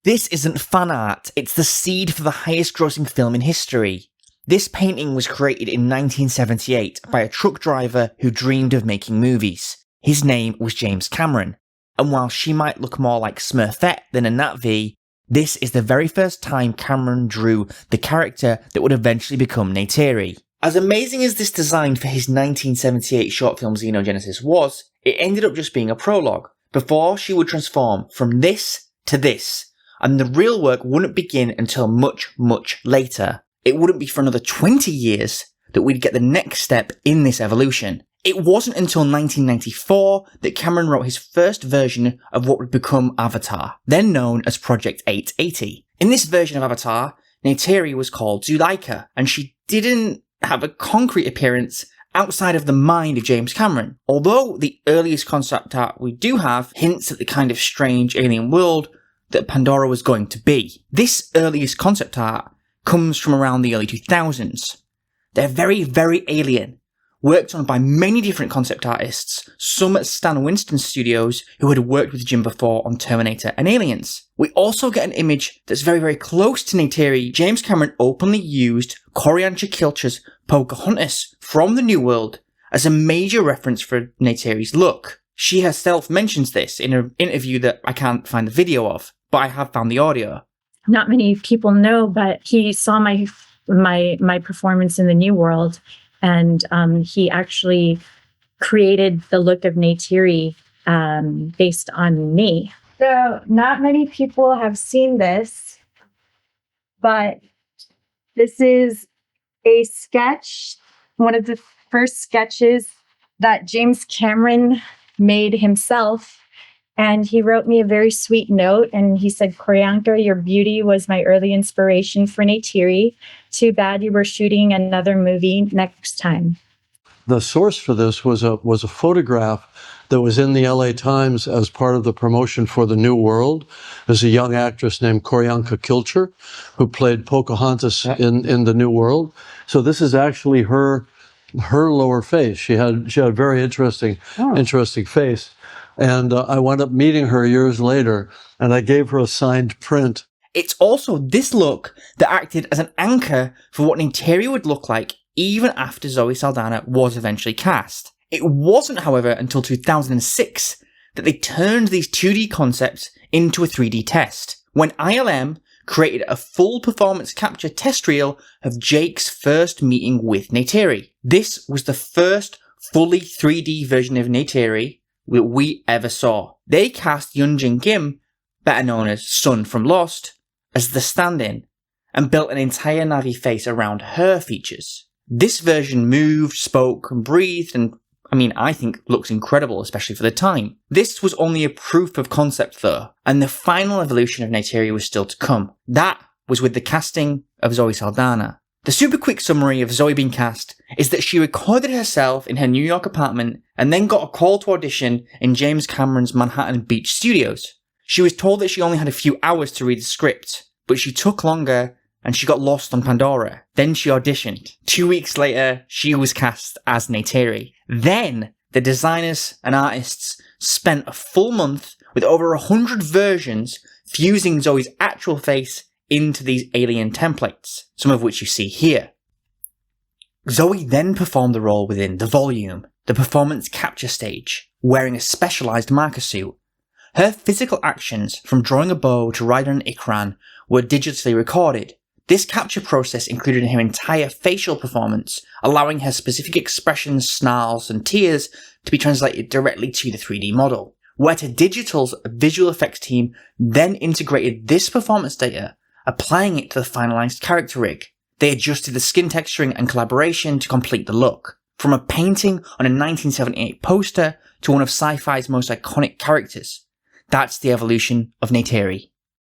This isn't fan art, it's the seed for the highest grossing film in history. This painting was created in 1978 by a truck driver who dreamed of making movies. His name was James Cameron, and while she might look more like Smurfette than a Nat V, this is the very first time Cameron drew the character that would eventually become Neytiri. As amazing as this design for his 1978 short film Xenogenesis was, it ended up just being a prologue, before she would transform from this to this, and the real work wouldn't begin until much, much later. It wouldn't be for another 20 years that we'd get the next step in this evolution. It wasn't until 1994 that Cameron wrote his first version of what would become Avatar, then known as Project 880. In this version of Avatar, Neytiri was called Zuleika, and she didn't have a concrete appearance outside of the mind of James Cameron, although the earliest concept art we do have hints at the kind of strange alien world that Pandora was going to be. This earliest concept art comes from around the early 2000s. They're very, very alien, worked on by many different concept artists, some at Stan Winston Studios who had worked with Jim before on Terminator and Aliens. We also get an image that's very, very close to Neytiri. James Cameron openly used Corian Chikilche's Pocahontas from the New World as a major reference for Neytiri's look. She herself mentions this in an interview that I can't find the video of, but I have found the audio. Not many people know, but he saw my performance in the New World, and he actually created the look of Neytiri based on me. So not many people have seen this, but this is a sketch, one of the first sketches that James Cameron made himself. And he wrote me a very sweet note, and he said, "Koryanka, your beauty was my early inspiration for Neytiri. Too bad you were shooting another movie next time." The source for this was a photograph that was in the LA Times as part of the promotion for The New World. There's a young actress named Corianka Kilcher who played Pocahontas in The New World. So this is actually her lower face. She had a very interesting face. And I wound up meeting her years later, and I gave her a signed print. It's also this look that acted as an anchor for what Neytiri would look like even after Zoe Saldaña was eventually cast. It wasn't, however, until 2006 that they turned these 2D concepts into a 3D test, when ILM created a full performance capture test reel of Jake's first meeting with Neytiri. This was the first fully 3D version of Neytiri that we ever saw. They cast Yunjin Kim, better known as Sun from Lost, as the stand-in, and built an entire Na'vi face around her features. This version moved, spoke, and breathed, and I think looks incredible, especially for the time. This was only a proof of concept though, and the final evolution of Neytiri was still to come. That was with the casting of Zoe Saldaña. The super quick summary of Zoe being cast is that she recorded herself in her New York apartment and then got a call to audition in James Cameron's Manhattan Beach studios. She was told that she only had a few hours to read the script, but she took longer and she got lost on Pandora. Then she auditioned. 2 weeks later, she was cast as Neytiri. Then, the designers and artists spent a full month with over 100 versions fusing Zoe's actual face into these alien templates, some of which you see here. Zoe then performed the role within The Volume, the performance capture stage, wearing a specialised marker suit. Her physical actions, from drawing a bow to riding an Ikran, were digitally recorded. This capture process included her entire facial performance, allowing her specific expressions, snarls, and tears to be translated directly to the 3D model. Weta Digital's visual effects team then integrated this performance data, applying it to the finalised character rig. They adjusted the skin texturing and collaboration to complete the look. From a painting on a 1978 poster to one of sci-fi's most iconic characters. That's the evolution of Neytiri.